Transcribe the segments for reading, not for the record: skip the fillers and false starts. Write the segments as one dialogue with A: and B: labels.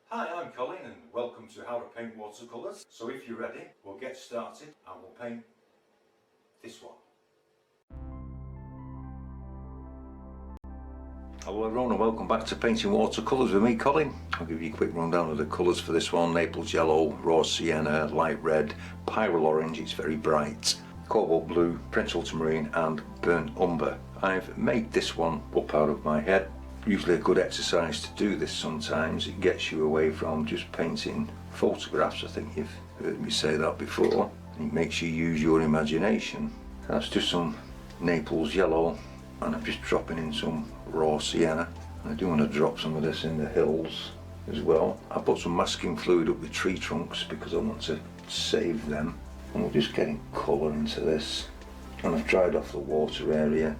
A: Hi, I'm Colin and welcome to How to Paint Watercolours. So if you're ready, we'll get started and we'll paint this one. Hello everyone and welcome back to Painting Watercolours with me, Colin. I'll give you a quick rundown of the colours for this one. Naples yellow, raw sienna, light red, pyrrole orange, it's very bright, cobalt blue, French ultramarine and burnt umber. I've made this one up out of my head. Usually a good exercise to do this sometimes. It gets you away from just painting photographs. I think you've heard me say that before. It makes you use your imagination. That's just some Naples yellow and I'm just dropping in some raw sienna. I do want to drop some of this in the hills as well. I put some masking fluid up the tree trunks because I want to save them. And we're just getting colour into this. And I've dried off the water area.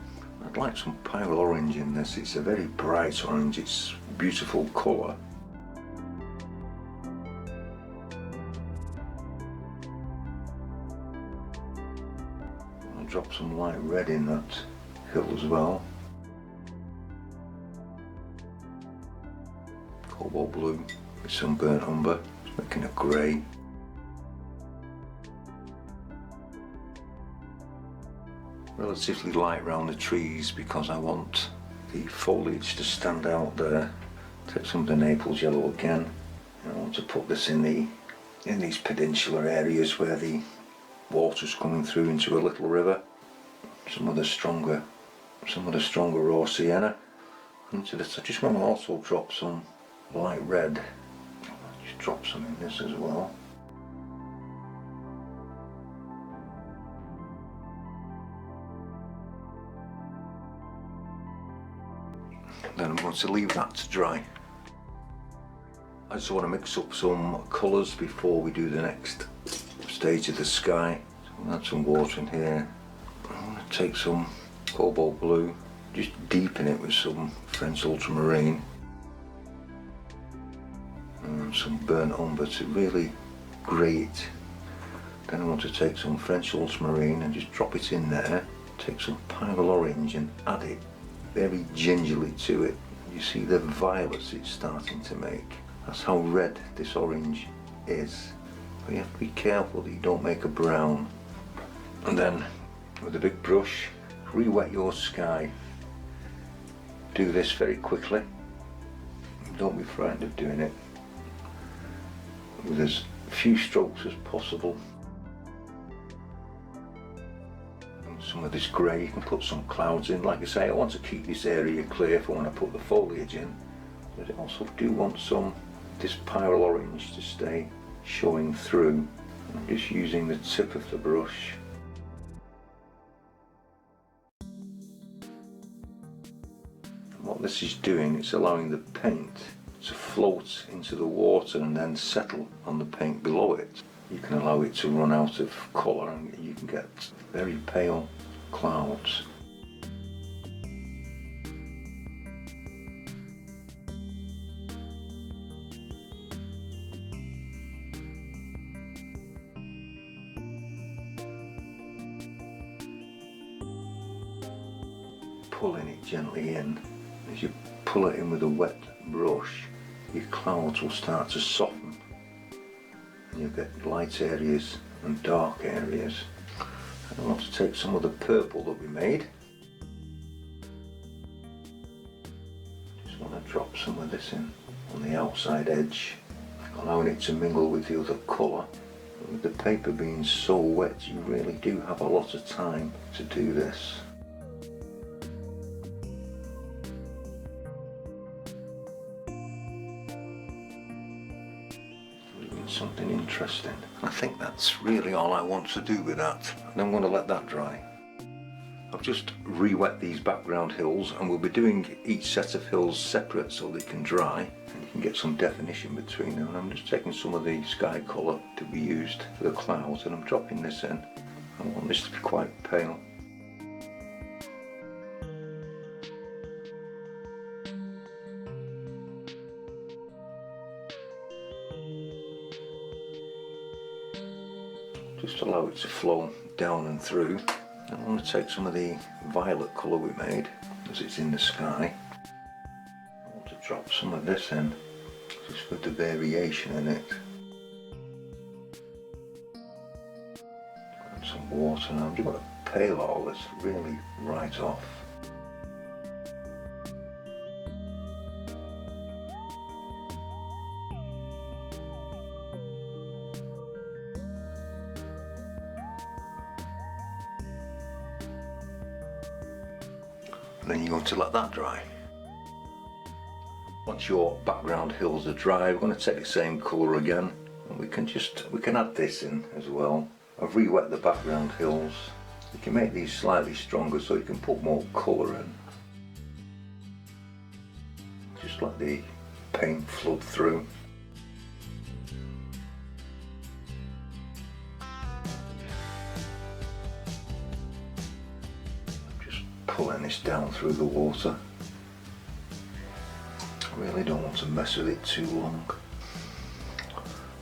A: I'd like some pyrrole orange in this. It's a very bright orange, it's beautiful colour. I'll drop some light red in that hill as well. Cobalt blue with some burnt umber, making a grey. Relatively light around the trees because I want the foliage to stand out there. Take some of the Naples yellow again. I want to put this in these peninsular areas where the water's coming through into a little river. Some of the stronger raw sienna into this. I just want to also drop some light red. Just drop some in this as well. Then I'm going to leave that to dry. I just want to mix up some colours before we do the next stage of the sky. So I'm going to add some water in here. I'm going to take some cobalt blue, just deepen it with some French ultramarine and some burnt umber to really grey it. Then I want to take some French ultramarine and just drop it in there. Take some pyrrole orange and add it very gingerly to it. You see the violets it's starting to make. That's how red this orange is. But you have to be careful that you don't make a brown. And then with a big brush, re-wet your sky. Do this very quickly. Don't be frightened of doing it. With as few strokes as possible. Some of this grey, you can put some clouds in. Like I say, I want to keep this area clear for when I put the foliage in, but I also do want this pyrrole orange to stay showing through. I'm just using the tip of the brush. And what this is doing, it's allowing the paint to float into the water and then settle on the paint below it. You can allow it to run out of colour and you can get very pale clouds. Pulling it gently in. As you pull it in with a wet brush, your clouds will start to soften. You'll get light areas and dark areas. I want to take some of the purple that we made. Just want to drop some of this in on the outside edge, allowing it to mingle with the other colour. With the paper being so wet, you really do have a lot of time to do this. Something interesting. I think that's really all I want to do with that. And I'm going to let that dry. I've just re-wet these background hills and we'll be doing each set of hills separate so they can dry and you can get some definition between them. And I'm just taking some of the sky colour that we used for the clouds and I'm dropping this in. I want this to be quite pale. Just allow it to flow down and through. I want to take some of the violet colour we made as it's in the sky. I want to drop some of this in just for the variation in it. Got some water now. I'm just going to pale all this really right off. And then you're going to let that dry. Once your background hills are dry, we're going to take the same colour again, and we can add this in as well. I've re-wet the background hills. You can make these slightly stronger so you can put more colour in. Just let the paint flood through. Pulling this down through the water. I really don't want to mess with it too long.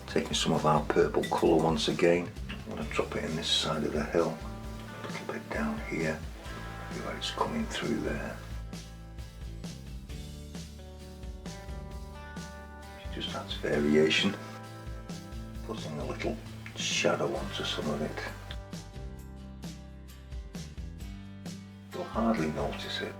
A: Taking some of our purple colour once again. I'm going to drop it in this side of the hill. A little bit down here. See where it's coming through there. It just adds variation. Putting a little shadow onto some of it. You'll hardly notice it.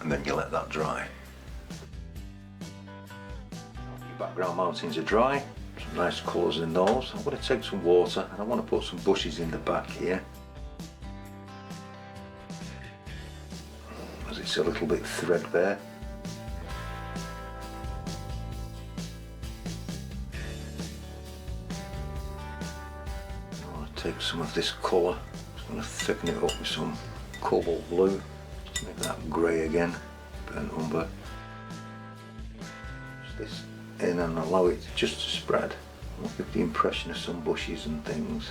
A: And then you let that dry. Your background mountains are dry, some nice colours in those. I'm going to take some water and I want to put some bushes in the back here. As it's a little bit threadbare. Take some of this colour, just going to thicken it up with some cobalt blue, just make that grey again, burnt umber. Just this in and allow it just to spread. I'll give the impression of some bushes and things.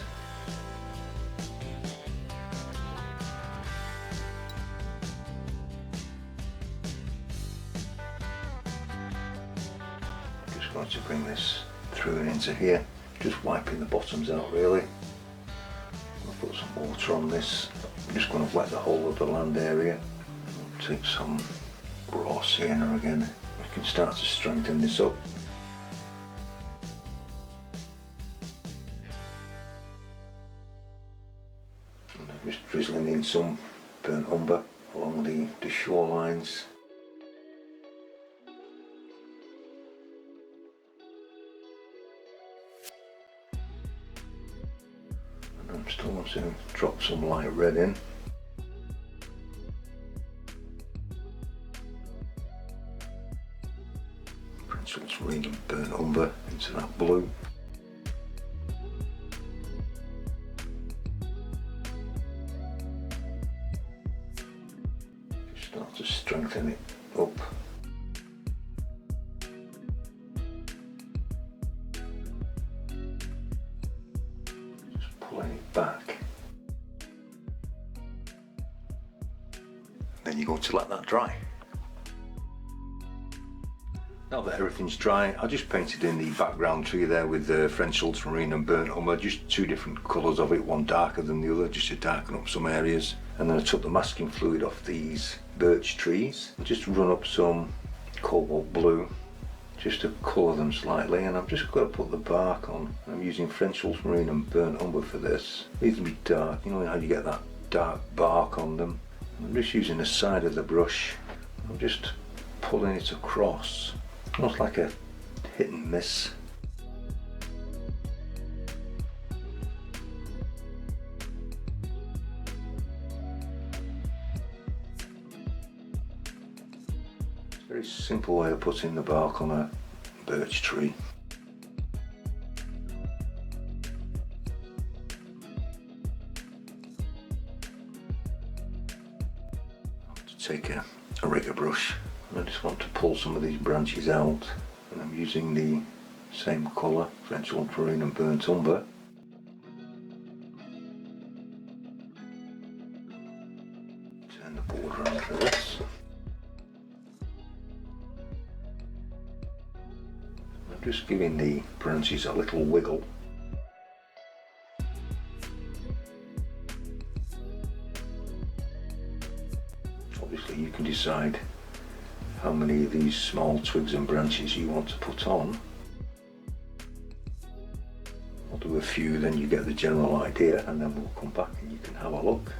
A: Just going to bring this through and into here, just wiping the bottoms out really. Put some water on this. I'm just going to wet the whole of the land area. Take some raw sienna again. We can start to strengthen this up. And I'm just drizzling in some burnt umber along the shorelines. I'm still going to drop some light red in. French ultramarine and burnt umber into that blue. Just start to strengthen it up. Pulling it back. Then you're going to let that dry. Now that everything's dry, I just painted in the background tree there with the French ultramarine and burnt umber, just two different colours of it, one darker than the other, just to darken up some areas. And then I took the masking fluid off these birch trees and just run up some cobalt blue just to colour them slightly, and I've just got to put the bark on. I'm using French ultramarine and burnt umber for this. These will be dark, you know how you get that dark bark on them. I'm just using the side of the brush. I'm just pulling it across, almost like a hit and miss. Very simple way of putting the bark on a birch tree. To take a rigger brush, and I just want to pull some of these branches out, and I'm using the same colour, French ultramarine and burnt umber. Turn the board around for this. Just giving the branches a little wiggle. can decide how many of these small twigs and branches you want to put on. I'll do a few, then you get the general idea, and then we'll come back and you can have a look.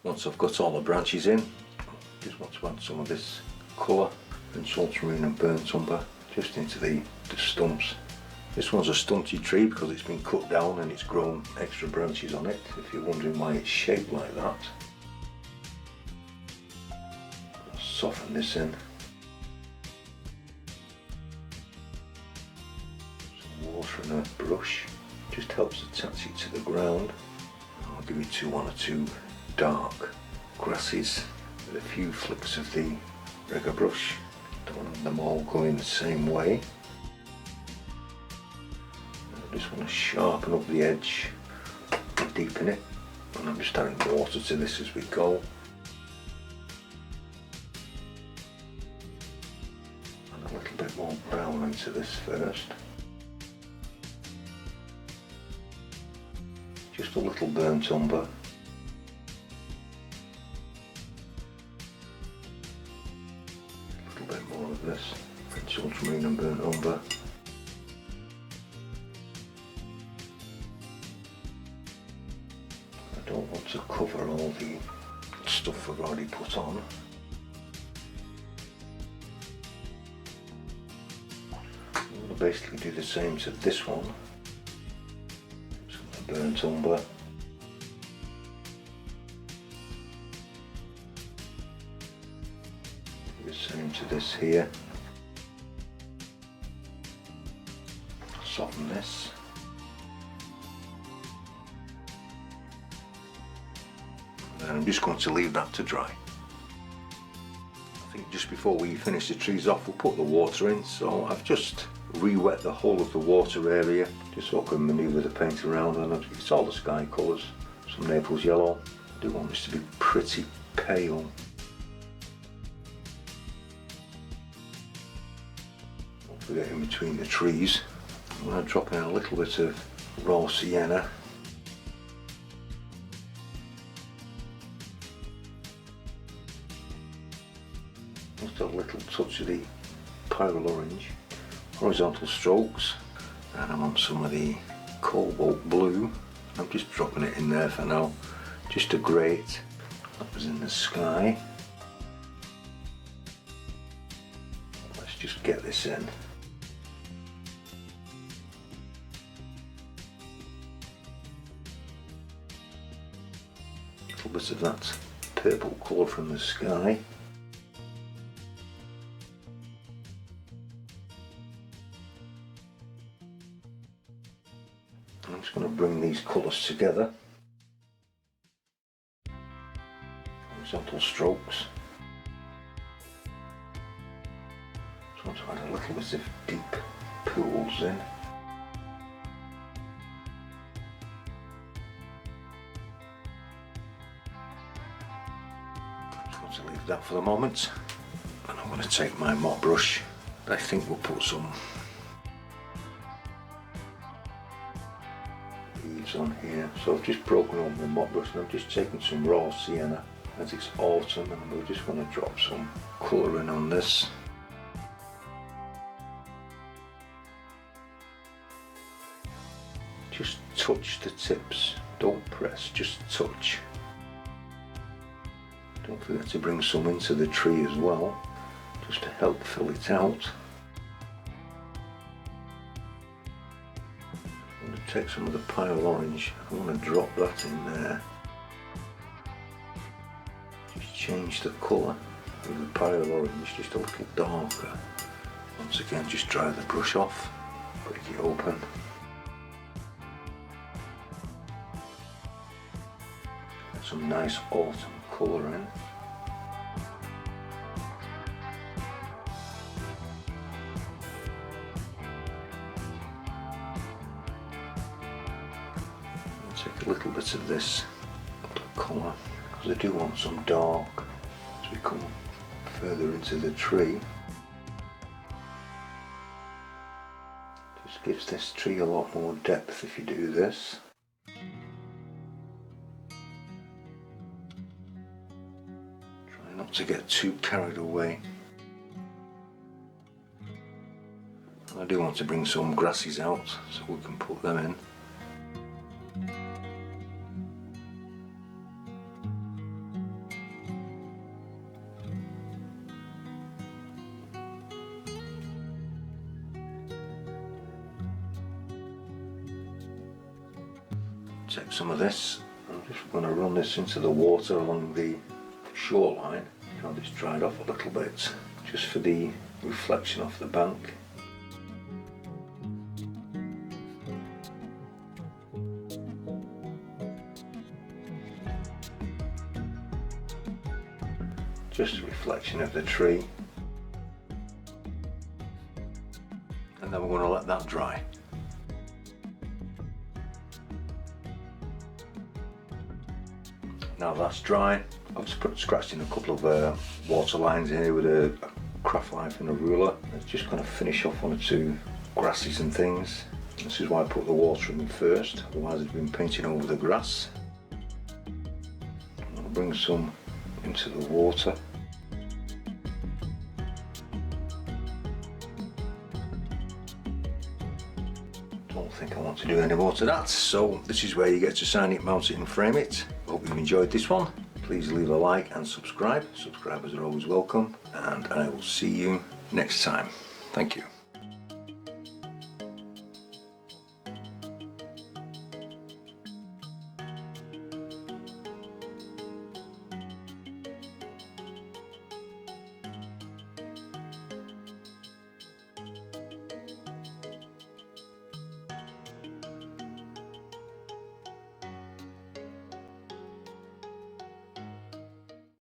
A: Once I've got all the branches in, just want to add some of this colour and ultramarine and burnt umber just into the stumps. This one's a stunted tree because it's been cut down and it's grown extra branches on it, if you're wondering why it's shaped like that. I'll soften this in. Some water and a brush just helps attach it to the ground. I'll give it one or two dark grasses with a few flicks of the rigger brush. Don't want them all going the same way. I just want to sharpen up the edge and deepen it, and I'm just adding water to this as we go. And a little bit more brown into this first. Just a little burnt umber. A little bit more of this French ultramarine and burnt umber. I don't want to cover all the stuff I've already put on. I'm going to basically do the same to this one. Some burnt umber. Do the same to this here. Soften this. And I'm just going to leave that to dry. I think just before we finish the trees off, we'll put the water in. So I've just re-wet the whole of the water area just so I can manoeuvre the paint around, and it's all the sky colours, some Naples yellow. I do want this to be pretty pale. Don't forget, in between the trees I'm going to drop in a little bit of raw sienna. Just a little touch of the pyrrole orange, horizontal strokes, and I want some of the cobalt blue. I'm just dropping it in there for now, just to grate. That was in the sky. Let's just get this in. A little bit of that purple colour from the sky. I'm just going to bring these colours together. Horizontal strokes. Just want to add a little bit of deep pools in. Just want to leave that for the moment. And I'm going to take my mop brush. I think we'll put some on here. So I've just broken open the mop brush and I'm just taking some raw sienna as it's autumn, and we're just going to drop some colour in on this. Just touch the tips, don't press, just touch. Don't forget to bring some into the tree as well, just to help fill it out. I'm going to take some of the pyrrole orange, I want to drop that in there. Just change the colour with the pyrrole orange just a little darker. Once again, just dry the brush off, break it open. Get some nice autumn colour in. Take a little bit of this colour, because I do want some dark as we come further into the tree. Just Gives this tree a lot more depth if you do this. Try not to get too carried away. I do want to bring some grasses out so we can put them in. Take some of this. I'm just going to run this into the water along the shoreline. I'll just dry it off a little bit, just for the reflection off the bank. Just a reflection of the tree. And then we're going to let that dry. Now that's dry, I've just scratched in a couple of water lines in here with a craft knife and a ruler. It's just going to finish off one or two grasses and things. This is why I put the water in first, otherwise it's been painting over the grass. I'll bring some into the water. Don't think I want to do any more to that, so this is where you get to sign it, mount it and frame it. Hope you've enjoyed this one. Please leave a like and subscribe. Subscribers are always welcome, and I will see you next time. Thank you.